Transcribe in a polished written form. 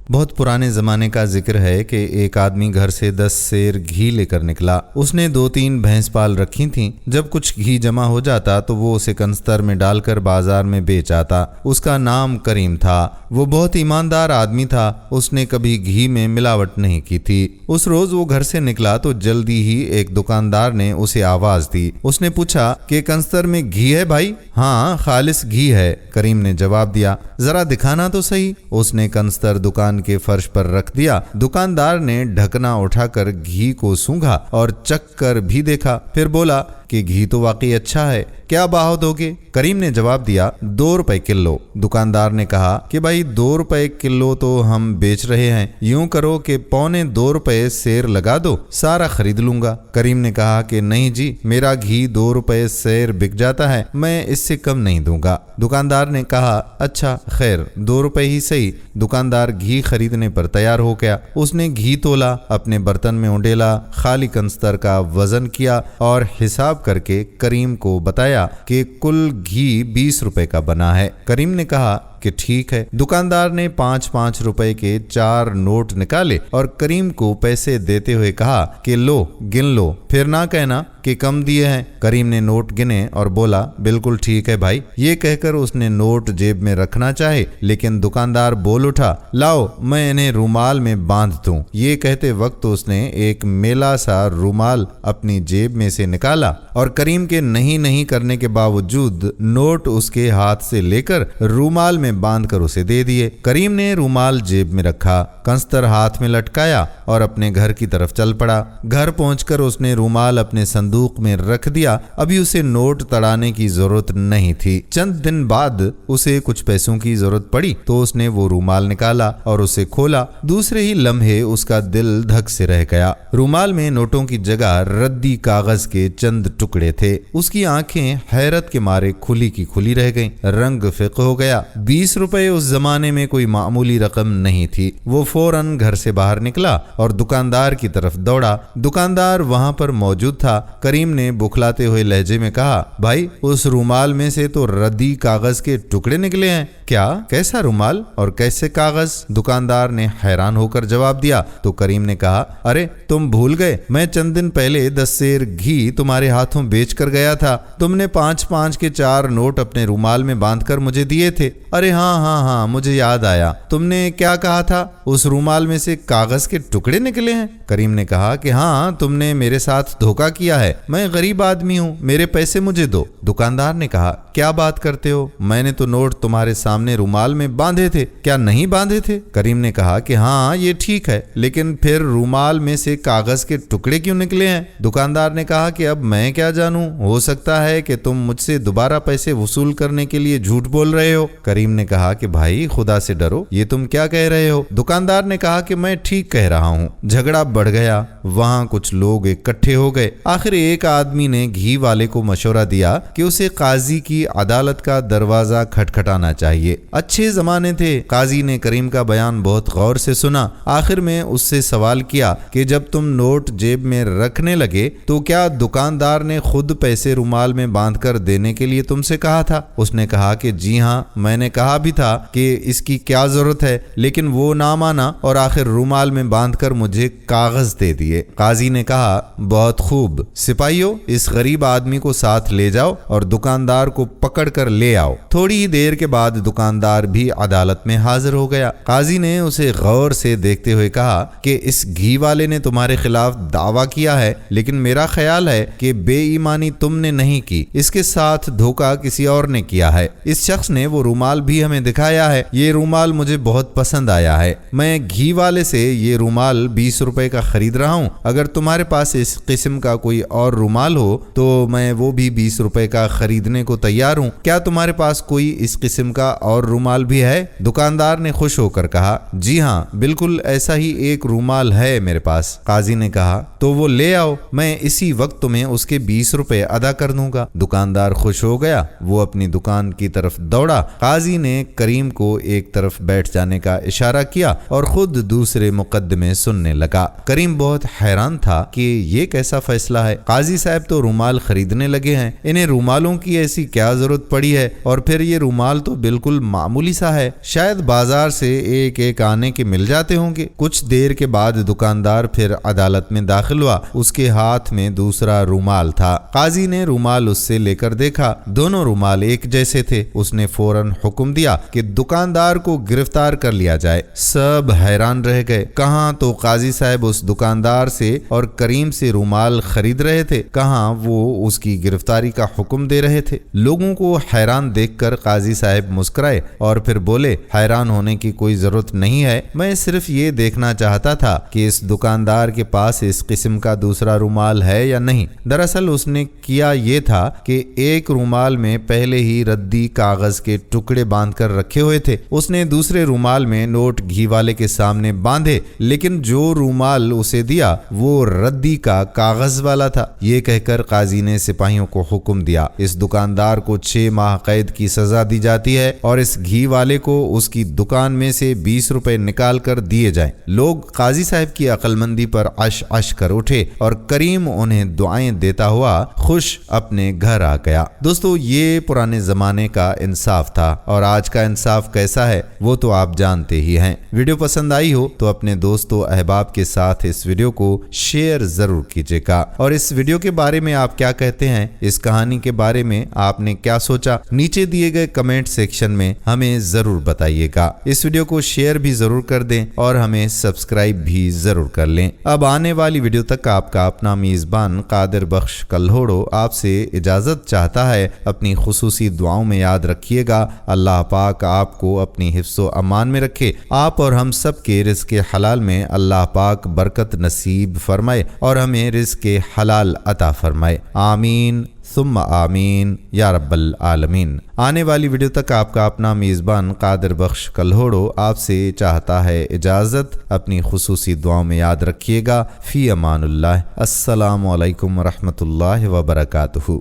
بہت پرانے زمانے کا ذکر ہے کہ ایک آدمی گھر سے 10 سیر گھی لے کر نکلا۔ اس نے 2-3 بھینس پال رکھی تھیں۔ جب کچھ گھی جمع ہو جاتا تو وہ اسے کنستر میں ڈال کر بازار میں بیچ آتا۔ اس کا نام کریم تھا۔ وہ بہت ایماندار آدمی تھا۔ اس نے کبھی گھی میں ملاوٹ نہیں کی تھی۔ اس روز وہ گھر سے نکلا تو جلدی ہی ایک دکاندار نے اسے آواز دی۔ اس نے پوچھا کہ کنستر میں گھی ہے بھائی؟ ہاں، خالص گھی ہے، کریم نے جواب دیا۔ ذرا دکھانا تو صحیح۔ اس نے کنستر دکان کے فرش پر رکھ دیا۔ دکاندار نے ڈھکنا اٹھا کر گھی کو سونگھا اور چکھ کر بھی دیکھا، پھر بولا کہ گھی تو واقعی اچھا ہے، کیا بھاؤ دو گے؟ کریم نے جواب دیا 2 روپے کلو۔ دکاندار نے کہا کہ بھائی 2 روپے کلو تو ہم بیچ رہے ہیں، یوں کرو کہ 2.25 روپے سیر لگا دو، سارا خرید لوں گا۔ کریم نے کہا کہ نہیں جی، میرا گھی 2 روپے سیر بک جاتا ہے، میں اس سے کم نہیں دوں گا۔ دکاندار نے کہا اچھا خیر، 2 روپے ہی صحیح۔ دکاندار گھی خریدنے پر تیار ہو گیا۔ اس نے گھی تولا، اپنے برتن میں اونڈیلا، خالی کنستر کا وزن کیا اور حساب کر کے کریم کو بتایا کہ کل گھی 20 روپے کا بنا ہے۔ کریم نے کہا کہ ٹھیک ہے۔ دکاندار نے 5-5 روپے کے 4 نوٹ نکالے اور کریم کو پیسے دیتے ہوئے کہا کہ لو، گن لو، پھر نہ کہنا کہ کم دیے ہیں۔ کریم نے نوٹ گنے اور بولا بالکل ٹھیک ہے بھائی۔ یہ کہہ کر اس نے نوٹ جیب میں رکھنا چاہے، لیکن دکاندار بول اٹھا لاؤ میں انہیں رومال میں باندھ دوں۔ یہ کہتے وقت اس نے ایک میلا سا رومال اپنی جیب میں سے نکالا اور کریم کے نہیں کرنے کے باوجود نوٹ اس کے ہاتھ سے لے کر رومال میں باندھ کر اسے دے دیے۔ کریم نے رومال جیب میں رکھا، کنستر ہاتھ میں لٹکایا اور اپنے گھر کی طرف چل پڑا۔ گھر پہنچ کر اس نے رومال اپنے صندوق میں رکھ دیا۔ ابھی اسے نوٹ تڑانے کی ضرورت نہیں تھی۔ چند دن بعد اسے کچھ پیسوں کی ضرورت پڑی تو اس نے وہ رومال نکالا اور اسے کھولا۔ دوسرے ہی لمحے اس کا دل دھک سے رہ گیا۔ رومال میں نوٹوں کی جگہ ردی کاغذ کے چند ٹکڑے تھے۔ اس کی آنکھیں حیرت کے مارے کھلی کی کھلی رہ گئیں۔ رنگ فق ہو گیا۔ 20 روپے اس زمانے میں کوئی معمولی رقم نہیں تھی۔ وہ فوراً گھر سے باہر نکلا اور دکاندار کی طرف دوڑا۔ دکاندار وہاں پر موجود تھا۔ کریم نے بکھلاتے ہوئے لہجے میں کہا بھائی اس رومال میں سے تو ردی کاغذ کے ٹکڑے نکلے ہیں۔ کیا؟ کیسا رومال اور کیسے کاغذ؟ دکاندار نے حیران ہو کر جواب دیا تو کریم نے کہا ارے تم بھول گئے، میں چند دن پہلے 10 سیر گھی تمہارے ہاتھوں بیچ کر گیا تھا۔ تم نے 5-5 کے 4 نوٹ اپنے رومال میں باندھ کر مجھے دیے تھے۔ ارے ہاں مجھے یاد آیا۔ تم نے کیا کہا تھا؟ اس رومال میں سے کاغذ کے ٹکڑے نکلے ہیں؟ کریم نے کہا کہ ہاں، تم نے میرے ساتھ دھوکہ کیا ہے، میں غریب آدمی ہوں، میرے پیسے مجھے دو۔ دکاندار نے کہا کیا بات کرتے ہو؟ میں نے تو نوٹ تمہارے سامنے رومال میں باندھے تھے، کیا نہیں باندھے تھے؟ کریم نے کہا کہ ہاں یہ ٹھیک ہے، لیکن پھر رومال میں سے کاغذ کے ٹکڑے کیوں نکلے ہیں؟ دکاندار نے کہا کہ اب میں کیا جانوں، ہو سکتا ہے کہ تم مجھ سے دوبارہ پیسے وصول کرنے کے لیے جھوٹ بول رہے ہو۔ کریم نے کہا کہ بھائی خدا سے ڈرو، یہ تم کیا کہہ رہے ہو؟ دکاندار نے کہا کہ میں ٹھیک کہہ رہا ہوں۔ جھگڑا بڑھ گیا، وہاں کچھ لوگ اکٹھے ہو گئے۔ آخر ایک آدمی نے گھی والے کو مشورہ دیا کہ اسے قاضی کی عدالت کا دروازہ کھٹکھٹانا چاہیے۔ اچھے زمانے تھے۔ قاضی نے کریم کا بیان بہت غور سے سنا۔ آخر میں اس سے سوال کیا کہ جب تم نوٹ جیب میں رکھنے لگے تو کیا دکاندار نے خود پیسے رومال میں باندھ کر دینے کے لیے تم سے کہا تھا؟ اس نے کہا کہ جی ہاں، میں نے کہا بھی تھا کہ اس کی کیا ضرورت ہے، لیکن وہ نہ مانا اور آخر رومال میں باندھ کر مجھے کاغذ دے دیے۔ قاضی نے کہا بہت خوب، سپاہیوں اس غریب آدمی کو ساتھ لے جاؤ اور دکاندار کو پکڑ کر لے آؤ۔ تھوڑی ہی دیر کے بعد دکاندار بھی عدالت میں حاضر ہو گیا۔ قاضی نے اسے غور سے دیکھتے ہوئے کہا کہ اس گھی والے نے تمہارے خلاف دعویٰ کیا ہے، لیکن میرا خیال ہے کہ بے ایمانی تم نے نہیں کی، اس کے ساتھ دھوکہ کسی اور نے کیا ہے۔ اس شخص نے وہ رومال بھی ہمیں دکھایا ہے، یہ رومال مجھے بہت پسند آیا ہے، میں گھی والے سے یہ رومال 20 روپے کا خرید رہا ہوں۔ اگر تمہارے پاس اس قسم کا کوئی اور رومال ہو تو میں وہ بھی 20 روپے کا خریدنے کو تیار ہوں۔ کیا تمہارے پاس کوئی اس قسم کا اور رومال بھی ہے؟ دکاندار نے خوش ہو کر کہا جی ہاں، بالکل ایسا ہی ایک رومال ہے میرے پاس۔ قاضی نے کہا تو وہ لے آؤ، میں اسی وقت تمہیں اس کے 20 روپے ادا کر دوں گا۔ دکاندار خوش ہو گیا، وہ اپنی دکان کی طرف دوڑا۔ قاضی نے کریم کو ایک طرف بیٹھ جانے کا اشارہ کیا اور خود دوسرے مقدمے سننے لگا۔ کریم بہت حیران تھا کہ یہ کیسا فیصلہ ہے، قاضی صاحب تو رومال خریدنے لگے ہیں، انہیں رومالوں کی ایسی کیا ضرورت پڑی ہے، اور پھر یہ رومال تو بالکل معمولی سا ہے، شاید بازار سے ایک ایک آنے کے مل جاتے ہوں گے۔ کچھ دیر کے بعد دکاندار پھر عدالت میں داخل ہوا، اس کے ہاتھ میں دوسرا رومال تھا۔ قاضی نے رومال اس سے لے کر دیکھا، دونوں رومال ایک جیسے تھے۔ اس نے فوراً حکم دیا کہ دکاندار کو گرفتار کر لیا جائے۔ سب حیران رہ گئے، کہاں تو قاضی صاحب اس دکاندار سے اور کریم سے رومال خرید رہے تھے، کہاں وہ اس کی گرفتاری کا حکم دے رہے تھے۔ لوگوں کو حیران دیکھ کر قاضی صاحب مسکرائے اور پھر بولے، حیران ہونے کی کوئی ضرورت نہیں ہے، میں صرف یہ دیکھنا چاہتا تھا کہ اس دکاندار کے پاس اس قسم کا دوسرا رومال ہے یا نہیں۔ دراصل اس نے کیا یہ تھا کہ ایک رومال میں پہلے ہی ردی کاغذ کے ٹکڑے باندھ کر رکھے ہوئے تھے، اس نے دوسرے رومال میں نوٹ گھی والے کے سامنے باندھے، لیکن جو رومال اسے دیا وہ ردی کا کاغذ والا تھا۔ یہ کہہ کر قاضی نے سپاہیوں کو حکم دیا، اس دکاندار کو 6 ماہ قید کی سزا دی جاتی ہے اور اس گھی والے کو اس کی دکان میں سے 20 روپے نکال کر دیے جائیں۔ لوگ قاضی صاحب کی عقل مندی پر عش عش کر اٹھے اور کریم انہیں دعائیں دیتا ہوا خوش اپنے گھر آ گیا۔ دوستو، یہ پرانے زمانے کا انصاف تھا، اور آج کا انصاف کیسا ہے وہ تو آپ جانتے ہی ہیں۔ ویڈیو پسند آئی ہو تو اپنے دوستوں احباب کے ساتھ اس ویڈیو کو شیئر ضرور کیجیے گا، اور اس ویڈیو کے بارے میں آپ کیا کہتے ہیں، اس کہانی کے بارے میں آپ نے کیا سوچا، نیچے دیے گئے کمنٹ سیکشن میں ہمیں ضرور بتائیے گا۔ اس ویڈیو کو شیئر بھی ضرور کر دیں اور ہمیں سبسکرائب بھی ضرور کر لیں۔ اب آنے والی ویڈیو تک آپ کا اپنا میزبان قادر بخش کلہوڑو آپ سے اجازت چاہتا ہے۔ اپنی خصوصی دعاؤں میں یاد رکھیے گا، اللہ پاک آپ کو اپنی حفظ و امان میں رکھے، آپ اور ہم سب کے رزق حلال میں اللہ پاک برکت نصیب فرمائے اور ہمیں رزق حلال عطا فرمائے، آمین ثم آمین یا رب العالمین۔ آنے والی ویڈیو تک آپ کا اپنا میزبان قادر بخش کلہوڑو آپ سے چاہتا ہے اجازت، اپنی خصوصی دعاؤں میں یاد رکھیے گا۔ فی امان اللہ، السلام علیکم ورحمۃ اللہ وبرکاتہ۔